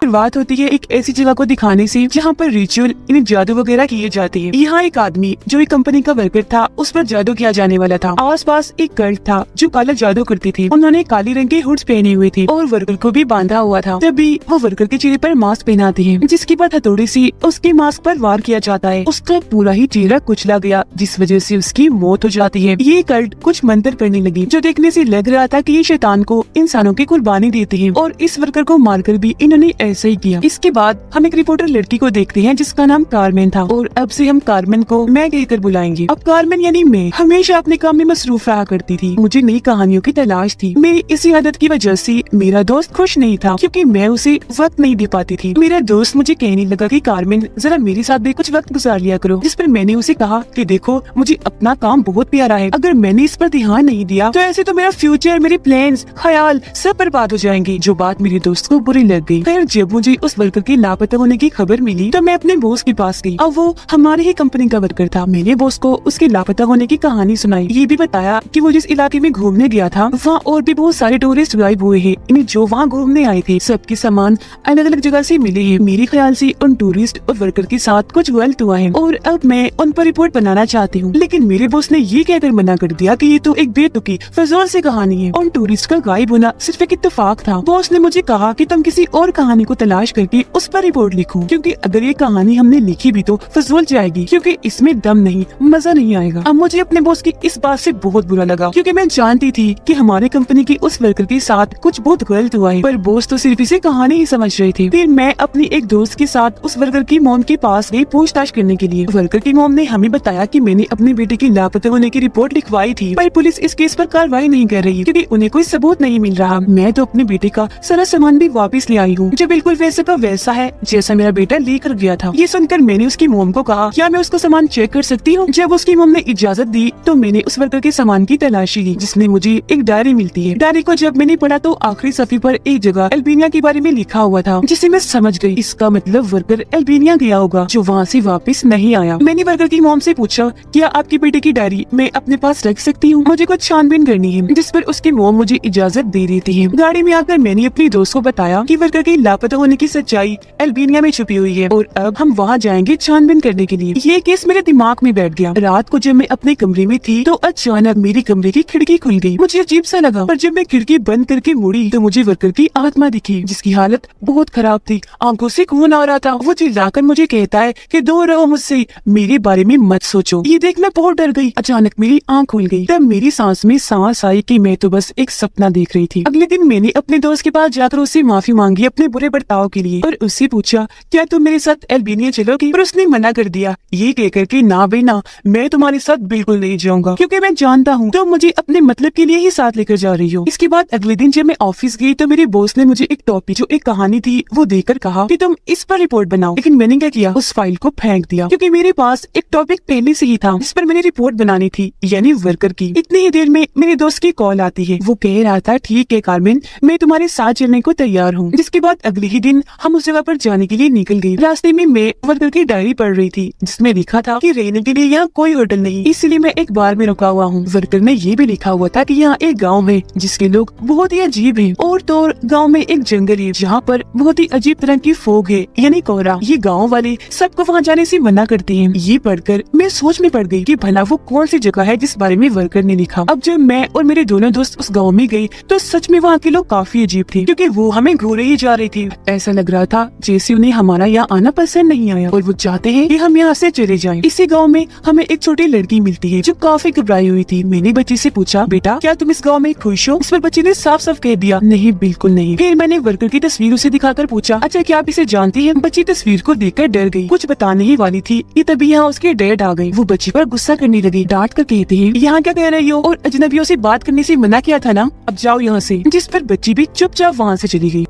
शुरुआत होती है एक ऐसी जगह को दिखाने से जहाँ पर रिचुअल यानी जादू वगैरह किए जाते हैं। यहाँ एक आदमी जो एक कंपनी का वर्कर था, उस पर जादू किया जाने वाला था। आसपास एक गर्ल था जो काला जादू करती थी। उन्होंने काली रंग के हुड्स पहने हुए थे और वर्कर को भी बांधा हुआ था। तभी वो वर्कर के चेहरे पर मास्क पहनाती है, जिसके बाद हथौड़ी से उसके मास्क पर वार किया जाता है। उसका पूरा ही चेहरा कुचला गया, जिस वजह से उसकी मौत हो जाती है। ये कल्ट कुछ मंत्र करने लगी, जो देखने से लग रहा था कि ये शैतान को इंसानों की कुर्बानी देते हैं, और इस वर्कर को मारकर भी इन्होंने ऐसा ही किया। इसके बाद हम एक रिपोर्टर लड़की को देखते हैं जिसका नाम कार्मेन था, और अब से हम कार्मेन को मैं कहकर बुलाएंगे। अब कार्मेन यानी मैं हमेशा अपने काम में मसरूफ रहा करती थी। मुझे नई कहानियों की तलाश थी। मेरी इसी आदत की वजह से मेरा दोस्त खुश नहीं था, क्योंकि मैं उसे वक्त नहीं दे पाती थी। मेरा दोस्त मुझे कहने लगा कि कार्मेन जरा मेरे साथ भी कुछ वक्त गुजार लिया करो, जिस पर मैंने उसे कहा कि देखो मुझे अपना काम बहुत प्यारा है, अगर मैंने इस पर ध्यान नहीं दिया तो ऐसे तो मेरा फ्यूचर, मेरे प्लान्स, ख्याल सब बर्बाद हो जाएंगे। जो बात मेरे दोस्त को बुरी लग गई। फिर जब मुझे उस वर्कर के लापता होने की खबर मिली तो मैं अपने बॉस के पास गई। अब वो हमारे ही कंपनी का वर्कर था। मैंने बॉस को उसके लापता होने की कहानी सुनाई। ये भी बताया कि वो जिस इलाके में घूमने गया था वहाँ और भी बहुत सारे टूरिस्ट गायब हुए हैं, जो वहाँ घूमने आए थे। सबके सामान अलग अलग जगह से मिले हैं। मेरे ख्याल से उन टूरिस्ट और वर्कर के साथ कुछ गलत हुआ है और अब मैं उन पर रिपोर्ट बनाना चाहती हूँ। लेकिन मेरे बॉस ने ये कहकर मना कर दिया कि ये तो एक बेतुकी फजूल सी कहानी है। उन टूरिस्ट का गायब होना सिर्फ एक इत्तेफाक था। बॉस ने मुझे कहा कि तुम किसी और कहानी को तलाश करके उस पर रिपोर्ट लिखो, क्योंकि अगर ये कहानी हमने लिखी भी तो फजूल जाएगी, क्योंकि इसमें दम नहीं, मजा नहीं आएगा। अब मुझे अपने बॉस की इस बात से बहुत बुरा लगा, क्योंकि मैं जानती थी कि हमारे कंपनी की उस वर्कर के साथ कुछ बहुत गलत हुआ है, पर बॉस तो सिर्फ इसे कहानी ही समझ रहे थे। फिर मैं अपनी एक दोस्त के साथ उस वर्कर की मॉम के पास गई पूछताछ करने के लिए। वर्कर की मॉम ने हमें बताया कि मैंने अपने बेटे की लापता होने की रिपोर्ट लिखवाई थी, पर पुलिस इस केस पर कार्रवाई नहीं कर रही, क्योंकि उन्हें कोई सबूत नहीं मिल रहा। मैं तो अपने बेटे का सारा सामान भी वापस ले आई हूँ, जो बिल्कुल वैसे का वैसा है जैसा मेरा बेटा लेकर गया था। ये सुनकर मैंने उसकी मोम को कहा, क्या मैं उसका सामान चेक कर सकती हूँ? जब उसकी मोम ने इजाजत दी तो मैंने उस वर्कर के सामान की तलाशी ली, जिसमें मुझे एक डायरी मिलती है। डायरी को जब मैंने पढ़ा तो आखिरी सफ़े पर एक जगह अल्बानिया के बारे में लिखा हुआ था, जिसे मैं समझ गई। इसका मतलब वर्कर अल्बानिया गया होगा, जो वहाँ से वापस नहीं आया। मैंने वर्कर की मोम से पूछा, क्या आपके बेटे की डायरी मैं अपने पास रख सकती हूँ? मुझे कुछ छानबीन करनी है, जिस पर उसकी मोम मुझे इजाजत दे देती है। गाड़ी में आकर मैंने अपनी दोस्त को बताया कि वर्कर के लापता होने की सच्चाई अल्बानिया में छुपी हुई है और अब हम वहाँ जाएंगे छानबीन करने के लिए। ये केस मेरे दिमाग में बैठ गया। रात को जब मैं अपने कमरे में थी तो अचानक मेरी कमरे की खिड़की खुल गई। मुझे अजीब सा लगा, पर जब मैं खिड़की बंद करके मुड़ी तो मुझे वर्कर की आत्मा दिखी, जिसकी हालत बहुत खराब थी। आंखों से खून आ रहा था। वो चिल्लाकर मुझे कहता है कि दूर रहो मुझसे, मेरे बारे में मत सोचो। ये देख मैं बहुत डर गई। अचानक मेरी आंख खुल गई। तब मेरी सांस में सांस आई कि मैं तो बस एक सपना देख रही थी। अगले दिन मैंने अपने दोस्त के पास जाकर उससे माफी मांगी अपने बुरे बर्ताव के लिए, और उससे पूछा, क्या तुम मेरे साथ अल्बानिया चलोगी? पर उसने मना कर दिया, ये कहकर कि ना बेना, मैं तुम्हारे साथ बिल्कुल नहीं जाऊंगा, क्योंकि मैं जानता हूँ तुम मुझे अपने मतलब के लिए ही साथ लेकर जा रही हो। इसके बाद अगले दिन जब मैं ऑफिस गई तो मेरे बॉस ने मुझे एक टॉपिक जो एक कहानी थी वो देकर कहा कि तुम इस पर रिपोर्ट बनाओ। लेकिन मैंने क्या किया, उस फाइल को फेंक दिया, क्योंकि मेरे पास एक टॉपिक पहले से ही था जिस पर मैंने रिपोर्ट बनानी थी, यानी वर्कर की। इतनी ही देर में मेरे दोस्त की कॉल आती है। वो कह रहा था, ठीक है कार्मेन, मैं तुम्हारे साथ चलने को तैयार हूँ। जिसके बाद अगले ही दिन हम उस जगह पर जाने के लिए निकल गए। रास्ते में मैं वर्कर की डायरी पढ़ रही थी, जिसमें लिखा था कि रहने के लिए यहाँ कोई होटल नहीं, इसलिए मैं एक बार में रुका हुआ हूँ। वर्कर ने ये भी लिखा हुआ था कि यहाँ एक गांव है जिसके लोग बहुत ही अजीब हैं, और तो गांव में एक जंगल है जहाँ पर बहुत ही अजीब तरह की फोग है, यानी कोहरा। ये गांव वाले सबको वहाँ जाने से मना करते हैं। ये पढ़कर मैं सोच में पड़ गई कि भला वो कौन सी जगह है जिस बारे में वर्कर ने लिखा। अब जब मैं और मेरे दोनों दोस्त उस गाँव में गए तो सच में वहाँ के लोग काफी अजीब थे, क्योंकि वो हमें घूरे ही जा रही थी। ऐसा लग रहा था जैसे उन्हें हमारा यहाँ आना पसंद नहीं आया और वो चाहते हैं कि हम यहाँ से चले जाएं। इसी गांव में हमें एक छोटी लड़की मिलती है जो काफी घबराई हुई थी। मैंने बच्ची से पूछा, बेटा क्या तुम इस गांव में खुश हो? इस पर बच्ची ने साफ साफ कह दिया, नहीं बिल्कुल नहीं। फिर मैंने वर्कर की तस्वीर उसे दिखाकर पूछा, अच्छा क्या आप इसे जानती है? बच्ची तस्वीर को देखकर डर गई, कुछ बताने ही वाली थी कि तभी यहाँ उसके डैड आ गए। वो बच्ची पर गुस्सा करने लगी, डांट कर कहते हैं, यहाँ क्या कह रही हो, और अजनबियों से बात करने से मना किया था ना, अब जाओ यहाँ से। जिस पर बच्ची भी चुपचाप वहाँ से चली गई।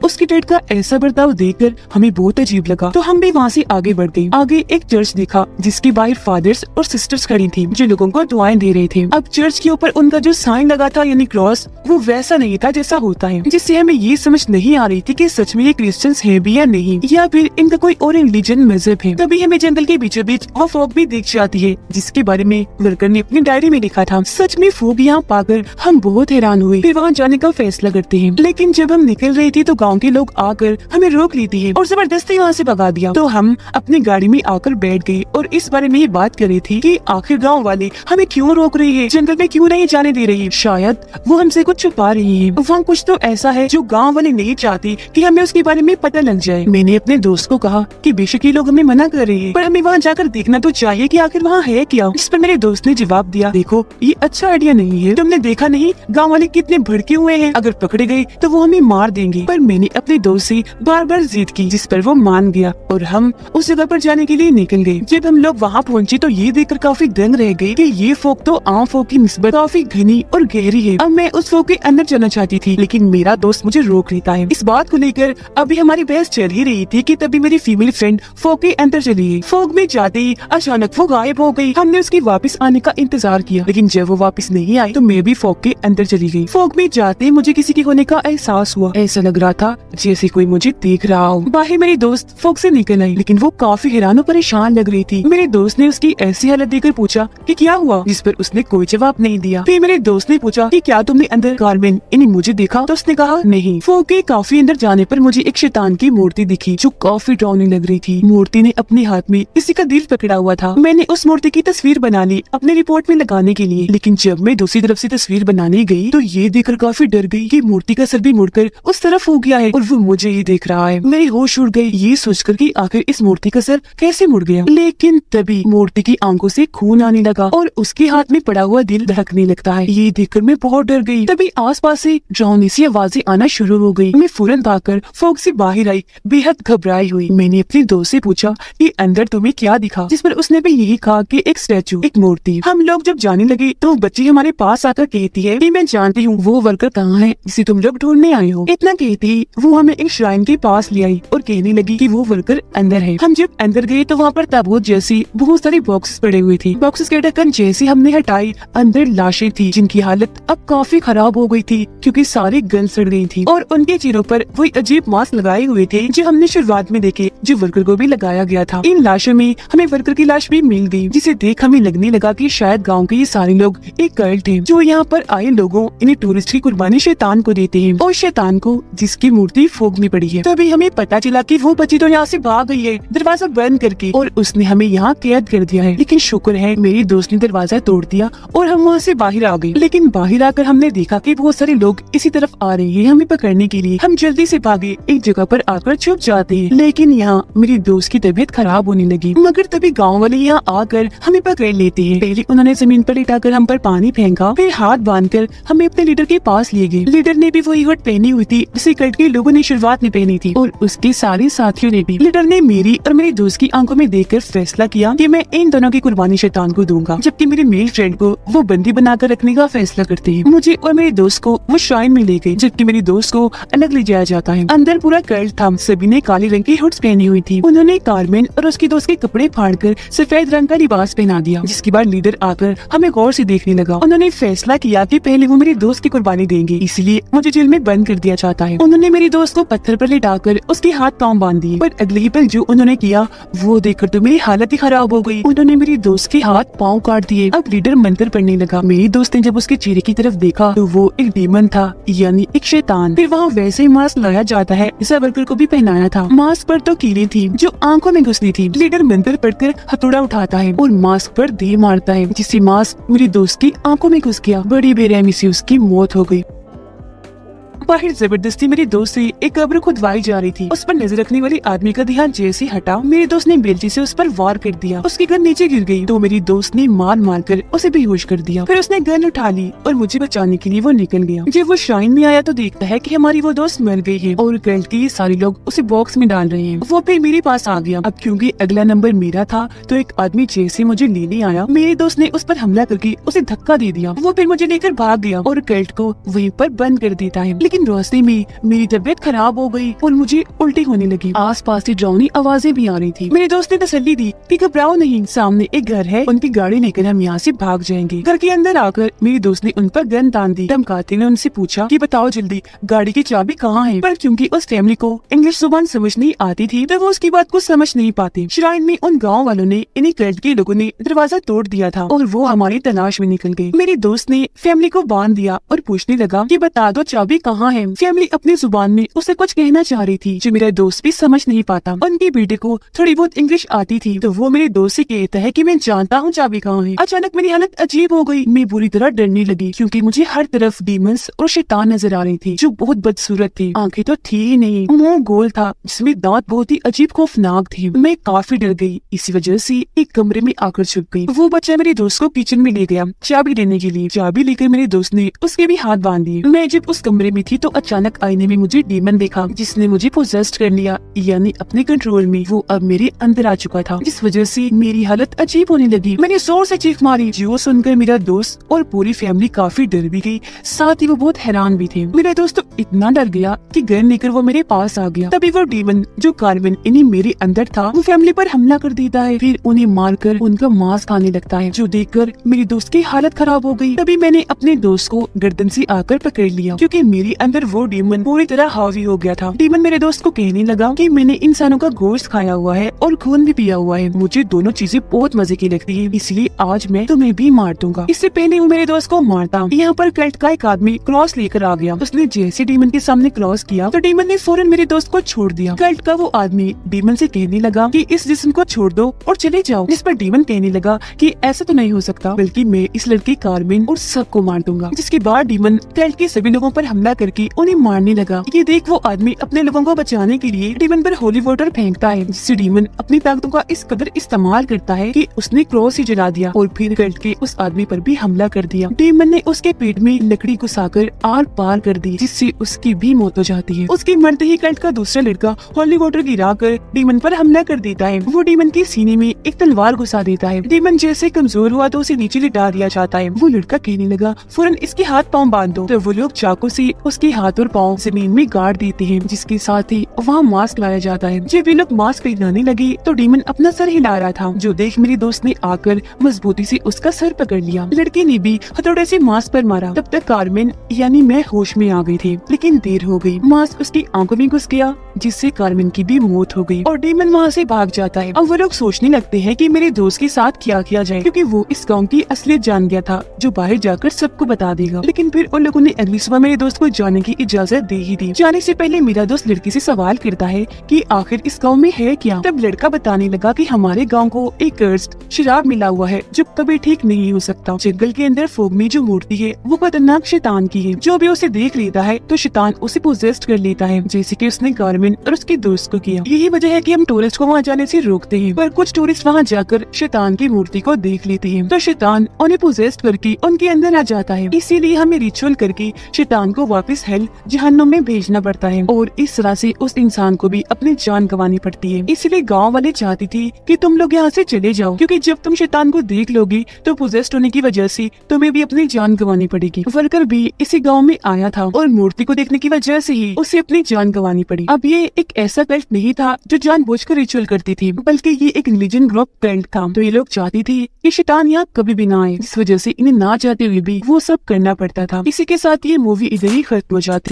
उसके डैड का ऐसा बर्ताव देखकर हमें बहुत अजीब लगा, तो हम भी वहाँ से आगे बढ़ गए। आगे एक चर्च देखा जिसके बाहर फादर्स और सिस्टर्स खड़ी थी जो लोगों को दुआएं दे रहे थे। अब चर्च के ऊपर उनका जो साइन लगा था यानी क्रॉस, वो वैसा नहीं था जैसा होता है, जिससे हमें ये समझ नहीं आ रही थी कि सच में ये क्रिश्चियंस है भी या नहीं, या फिर इनका कोई और रिलीजन मजहब है। तभी हमें जंगल के बीचों बीच वो फॉग भी दिख जाती है जिसके बारे में वर्कर ने अपनी डायरी में लिखा था। सच में फॉग यहाँ पाकर हम बहुत हैरान हुए, फिर वहाँ जाने का फैसला करते हैं। लेकिन जब हम निकल रहे थे तो गाँव के लोग आकर हमें रोक लेती है और जबरदस्ती वहाँ से भगा दिया। तो हम अपनी गाड़ी में आकर बैठ गए और इस बारे में बात कर रही थी कि आखिर गांव वाले हमें क्यों रोक रही है, जंगल में क्यों नहीं जाने दे रही। शायद वो हमसे कुछ छुपा रही है, वहाँ कुछ तो ऐसा है जो गांव वाले नहीं चाहती कि हमें उसके बारे में पता लग जाए। मैंने अपने दोस्त को कहा कि बेशक ये लोग हमें मना कर रहे हैं, पर हमें वहाँ जाकर देखना तो चाहिए कि आखिर वहाँ है क्या। जिस पर मेरे दोस्त ने जवाब दिया, देखो ये अच्छा आइडिया नहीं है, तुमने देखा नहीं गाँव वाले कितने भड़के हुए हैं, अगर पकड़े गए तो वो हमें मार देंगे। पर मैंने अपने दोस्त से बार बार जिद की जिस पर वो मान गया और हम उस जगह पर जाने के लिए निकल गए। जब हम लोग वहाँ पहुँचे तो ये देखकर काफी दंग रह गए कि ये फॉग तो आम फॉग की निस्बत काफी घनी और गहरी है। अब मैं उस फॉग के अंदर जाना चाहती थी, लेकिन मेरा दोस्त मुझे रोक लेता है। इस बात को लेकर अभी हमारी बहस चल ही रही थी कि तभी मेरी फीमेल फ्रेंड फॉग के अंदर चली गई। फॉग में जाते ही अचानक वो गायब हो गई। हमने उसके वापस आने का इंतजार किया, लेकिन जब वो वापस नहीं आई तो मैं भी फॉग के अंदर चली गई। फॉग में जाते ही मुझे किसी के होने का एहसास हुआ, ऐसा लग रहा था जैसे कोई मुझे देख रहा हो। बाहर मेरी दोस्त फॉग से निकल आई, लेकिन वो काफी हैरान और परेशान लग रही थी। मेरे दोस्त ने उसकी ऐसी हालत देखकर पूछा कि क्या हुआ, जिस पर उसने कोई जवाब नहीं दिया। फिर मेरे दोस्त ने पूछा कि क्या तुमने अंदर कारमेन यानी मुझे देखा, तो उसने कहा नहीं। फॉग के काफी अंदर जाने पर मुझे एक शैतान की मूर्ति दिखी जो काफी डरावनी लग रही थी। मूर्ति ने अपने हाथ में किसी का दिल पकड़ा हुआ था। मैंने उस मूर्ति की तस्वीर बना ली अपने रिपोर्ट में लगाने के लिए, लेकिन जब मैं दूसरी तरफ से तस्वीर बनाने गई तो ये देखकर काफी डर गई कि मूर्ति का सर भी मुड़कर उस तरफ हो गया है और वो मुझे ही देख रहा है। मेरे होश उड़ गए ये सोचकर कि आखिर इस मूर्ति का सर कैसे मुड़ गया। लेकिन तभी मूर्ति की आंखों से खून आने लगा और उसके हाथ में पड़ा हुआ दिल धड़कने लगता है। ये देखकर मैं बहुत डर गई। तभी आसपास से डरावनी सी आवाजें आना शुरू हो गई। मैं फौरन भागकर फॉग से बाहर आई, बेहद घबराई हुई। मैंने अपने दोस्त से पूछा कि अंदर तुम्हें क्या दिखा, जिस पर उसने भी यही कहा कि एक स्टैचू, एक मूर्ति। हम लोग जब जाने लगे तो बच्ची हमारे पास आकर कहती है कि मैं जानती हूँ वो वर्कर कहाँ है जिसे तुम लोग ढूंढने आए हो। इतना कहती वो हमें एक श्राइन के पास ले आई और कहने लगी कि वो वर्कर अंदर है। हम जब अंदर गए तो वहाँ पर ताबूत जैसी बहुत सारी बॉक्सेस पड़े हुए थे। बॉक्सेस के ढक्कन जैसे हमने हटाई, अंदर लाशें थी जिनकी हालत अब काफी खराब हो गई थी क्योंकि सारी गन सड़ गई थी और उनके चेहरों पर वही अजीब मास्क लगाए हुए थे जो हमने शुरुआत में देखे, जो वर्कर को भी लगाया गया था। इन लाशों में हमें वर्कर की लाश भी मिल गई, जिसे देख हमें लगने लगा कि शायद गाँव के ये सारे लोग एक कल्ट थे जो यहाँ पर आए लोगों इन्हें टूरिस्ट की कुर्बानी शैतान को देते हैं और शैतान को जिसकी मूर्ति फॉग में पड़ी है। तभी हमें पता चला कि वो बच्ची तो यहाँ से भाग गई है दरवाजा बंद करके और उसने हमें यहाँ कैद कर दिया है। लेकिन शुक्र है मेरी दोस्त ने दरवाजा तोड़ दिया और हम वहाँ से बाहर आ गए। लेकिन बाहर आकर हमने देखा कि बहुत सारे लोग इसी तरफ आ रहे हैं हमें पकड़ने के लिए। हम जल्दी से भागे, एक जगह पर आकर छुप जाते हैं। लेकिन यहाँ मेरी दोस्त की तबीयत खराब होने लगी, मगर तभी गाँव वाले यहाँ आकर हमें पकड़ लेते हैं। पहले उन्होंने जमीन पर लिटाकर हम पर पानी फेंका, फिर हाथ बांधकर हमें अपने लीडर के पास लिए गए। लीडर ने भी वही हुड पहनी हुई थी जिसे कल्ट के लोगों ने शुरुआत में पहनी थी और उसके सारे साथियों ने भी। लीडर ने मेरी और मेरी दोस्त की आंखों में देखकर फैसला किया कि मैं इन दोनों की कुर्बानी शैतान को दूंगा, जबकि मेरे मेल फ्रेंड को वो बंदी बनाकर रखने का फैसला करते हैं। मुझे और मेरे दोस्त को वो श्राइन में ले गए, जबकि मेरी दोस्त को अलग ले जाया जाता है। अंदर पूरा कल्ट था, सभी ने काले रंग की हुड्स पहनी हुई थी। उन्होंने कारमेन और उसकी दोस्त के कपड़े फाड़कर सफेद रंग का लिबास पहना दिया, जिसके बाद लीडर आकर हमें गौर से देखने लगा। उन्होंने फैसला किया कि पहले वो मेरी दोस्त की कुर्बानी देंगे, इसलिए मुझे जेल में बंद कर दिया जाता है। उन्होंने मेरी दोस्त को पत्थर पर लिटाकर उसके हाथ पांव बांध दिए, पर अगले ही पल जो उन्होंने किया वो देखकर तो मेरी हालत ही खराब हो गई। उन्होंने मेरी दोस्त के हाथ पांव काट दिए। अब लीडर मंत्र पढ़ने लगा। मेरी दोस्त ने जब उसके चेहरे की तरफ देखा तो वो एक डीमन था, यानी एक शैतान। फिर वहाँ वैसे ही मास्क लगाया जाता है जैसा वर्कर को भी पहनाया था। मास्क पर तो कीड़े थी जो आंखों में घुसती थी। लीडर मंत्र पढ़कर हथौड़ा उठाता है और मास्क पर दे मारता है, जिससे मास्क मेरी दोस्त की आंखों में घुस गया। बड़ी बेरहमी से उसकी मौत हो गई। बाहर जबरदस्ती मेरी दोस्त से एक कब्र खुदवाई जा रही थी। उस पर नजर रखने वाले आदमी का ध्यान जैसे हटा, मेरे दोस्त ने बेल्टी से उस पर वार कर दिया। उसकी गन नीचे गिर गई तो मेरी दोस्त ने मार मार कर उसे बेहोश कर दिया। फिर उसने गन उठा ली और मुझे बचाने के लिए वो निकल गया। जब वो श्राइन में आया तो देखता है कि हमारी वो दोस्त मर गई है और कल्ट के सारे लोग उसे बॉक्स में डाल रहे हैं। वो फिर मेरे पास आ गया। अब क्योंकि अगला नंबर मेरा था तो एक आदमी जैसे मुझे लेने आया, मेरे दोस्त ने उस पर हमला करके उसे धक्का दे दिया। वो फिर मुझे लेकर भाग गया और कल्ट को वहीं पर बंद कर देता है। लेकिन रास्ते में मेरी तबीयत खराब हो गई और मुझे उल्टी होने लगी। आसपास से डरावनी आवाजें भी आ रही थी। मेरे दोस्त ने तसल्ली दी कि घबराओ नहीं, सामने एक घर है, उनकी गाड़ी लेकर हम यहाँ से भाग जाएंगे। घर के अंदर आकर मेरे दोस्त ने उन पर गन तान दी। धमकाते ने उनसे पूछा कि बताओ जल्दी गाड़ी की चाबी कहाँ है। पर क्योंकि उस फैमिली को इंग्लिश जुबान समझ नहीं आती थी तो वो उसकी बात को समझ नहीं पाते। श्राइन में उन गाँव वालों ने, इन्हीं कल्ट के लोगों ने दरवाजा तोड़ दिया था और वो हमारी तलाश में निकल गए। मेरे दोस्त ने फैमिली को बांध दिया और पूछने लगा कि बता दो चाबी कहाँ है। फैमिली अपनी जुबान में उसे कुछ कहना चाह रही थी जो मेरा दोस्त भी समझ नहीं पाता। उनके बेटे को थोड़ी बहुत इंग्लिश आती थी तो वो मेरे दोस्त से कहता है कि मैं जानता हूँ चाबी कहाँ है। अचानक मेरी हालत अजीब हो गई। मैं बुरी तरह डरने लगी क्योंकि मुझे हर तरफ डीमंस और शैतान नजर आ रही थी जो बहुत बदसूरत थी। आंखें तो थी ही नहीं, मुंह गोल था जिसमें दांत बहुत ही अजीब खौफनाक थे। मैं काफी डर गई। इसी वजह से एक कमरे में आकर छुप गई। वो बच्चा मेरे दोस्त को किचन में ले गया चाबी देने के लिए। चाबी लेकर मेरे दोस्त ने उसके भी हाथ बांध दिए। मैं जब उस कमरे में थी तो अचानक आईने में मुझे डीमन देखा जिसने मुझे पोजेस्ड कर लिया, यानी अपने कंट्रोल में। वो अब मेरे अंदर आ चुका था जिस वजह से मेरी हालत अजीब होने लगी। मैंने जोर से चीख मारी जो सुनकर मेरा दोस्त और पूरी फैमिली काफी डर भी गई, साथ ही वो बहुत हैरान भी थे। मेरा दोस्त तो इतना डर गया कि गन लेकर वो मेरे पास आ गया। तभी वो डीमन जो कार्बन इन्हीं मेरे अंदर था वो फैमिली पर हमला कर देता है, फिर उन्हें मारकर उनका मांस खाने लगता है जो देखकर मेरी दोस्त की हालत खराब हो गई। तभी मैंने अपने दोस्त को गर्दन से आकर पकड़ लिया क्योंकि मेरे अंदर वो डीमन पूरी तरह हावी हो गया था। डीमन मेरे दोस्त को कहने लगा कि मैंने इंसानों का गोश्त खाया हुआ है और खून भी पिया हुआ है, मुझे दोनों चीजें बहुत मजे की लगती है, इसलिए आज मैं तुम्हें भी मार दूंगा। इससे पहले वो मेरे दोस्त को मारता यहाँ पर कल्ट का एक आदमी क्रॉस लेकर आ गया। उसने जैसे डीमन के सामने क्रॉस किया तो डीमन ने फौरन मेरे दोस्त को छोड़ दिया। कल्ट का वो आदमी डीमन से कहने लगा कि इस जिस्म को छोड़ दो और चले जाओ, जिस पर डीमन कहने लगा कि ऐसा तो नहीं हो सकता, बल्कि मैं इस लड़की कार्मिन और सबको मार दूंगा। जिसके बाद डीमन कल्ट के सभी लोगों पर हमला करके उन्हें मारने लगा। ये देख वो आदमी अपने लोगों को बचाने के लिए डीमन पर होली वाटर फेंकता है, जिससे डीमन अपनी ताकतों का इस कदर इस्तेमाल करता है कि उसने क्रॉस ही जला दिया और फिर कल्ट के उस आदमी पर भी हमला कर दिया। डीमन ने उसके पेट में लकड़ी घुसाकर आर पार कर दी जिससे उसकी भी मौत हो जाती है। उसके मरते ही कल्ट का दूसरा लड़का होली वाटर गिरा कर डीमन पर हमला कर देता है। वो डीमन के सीने में एक तलवार घुसा देता है। डीमन जैसे कमजोर हुआ तो उसे नीचे लिटा दिया जाता है। वो लड़का कहने लगा फौरन इसके हाथ पाँव बांध दो, तो वो लोग चाकू से उसके हाथ और पाँव जमीन में गाड़ देते हैं, जिसके साथ ही वहाँ मास्क लाया जाता है। जब वे लोग मास्क पहनाने लगे तो डीमन अपना सर हिला रहा था, जो देख मेरे दोस्त ने आकर मजबूती से उसका सर पकड़ लिया। लड़के ने भी हथौड़े से मास्क पर मारा। तब तक कार्मेन यानी मैं होश में आ गई थी, लेकिन देर हो गई। मास्क उसकी आंखों में घुस गया जिससे कार्मेन की भी मौत हो गई और डीमन वहाँ से भाग जाता है। अब वो लोग सोचने लगते हैं कि मेरे दोस्त के साथ क्या किया जाए, क्योंकि वो इस गांव की असलियत जान गया था जो बाहर जाकर सबको बता देगा। लेकिन फिर उन लोगों ने अगली सुबह मेरे दोस्त को जाने की इजाजत दे ही दी। जाने से पहले मेरा दोस्त लड़की से सवाल करता है कि आखिर इस गाँव में है क्या। तब लड़का बताने लगा कि हमारे गाँव को एक कर्स्ड शराब मिला हुआ है जो कभी ठीक नहीं हो सकता। जंगल के अंदर फोग में जो मूर्ति है वो खतरनाक शैतान की है, जो भी उसे देख लेता है तो शैतान उसे पोजेस्ट कर लेता है, जैसे कि उसने कार्मेन और उसके दोस्त को किया। यही वजह है कि हम टूरिस्ट को वहाँ जाने से रोकते हैं, पर कुछ टूरिस्ट वहाँ जाकर शैतान की मूर्ति को देख लेते हैं तो शैतान उन्हें पोजेस्ट करके उनके अंदर आ जाता है। इसीलिए हमें रिचुअल करके शैतान को वापस हेल जहन्नुम में भेजना पड़ता है और इस तरह से उस इंसान को भी अपनी जान गंवानी पड़ती है। इसलिए गाँव वाले चाहती थी कि तुम लोग यहाँ से चले जाओ, क्योंकि जब तुम शैतान को देख लोगी तो पोजेस्ट होने की वजह से तुम्हें भी अपनी जान गंवानी पड़ेगी। वर्कर भी इसी गाँव में आया था और मूर्ति को देखने की वजह से ही उसे अपनी जान गंवानी पड़ी। अब ये एक ऐसा कल्ट नहीं था जो जानबूझकर रिचुअल करती थी, बल्कि ये एक रिलीजन ग्रुप कल्ट था। तो ये लोग चाहती थी कि शैतान यहाँ कभी भी ना आए, इस वजह से इन्हें ना चाहते हुए भी वो सब करना पड़ता था। इसी के साथ ये मूवी इधर ही खत्म हो जाती।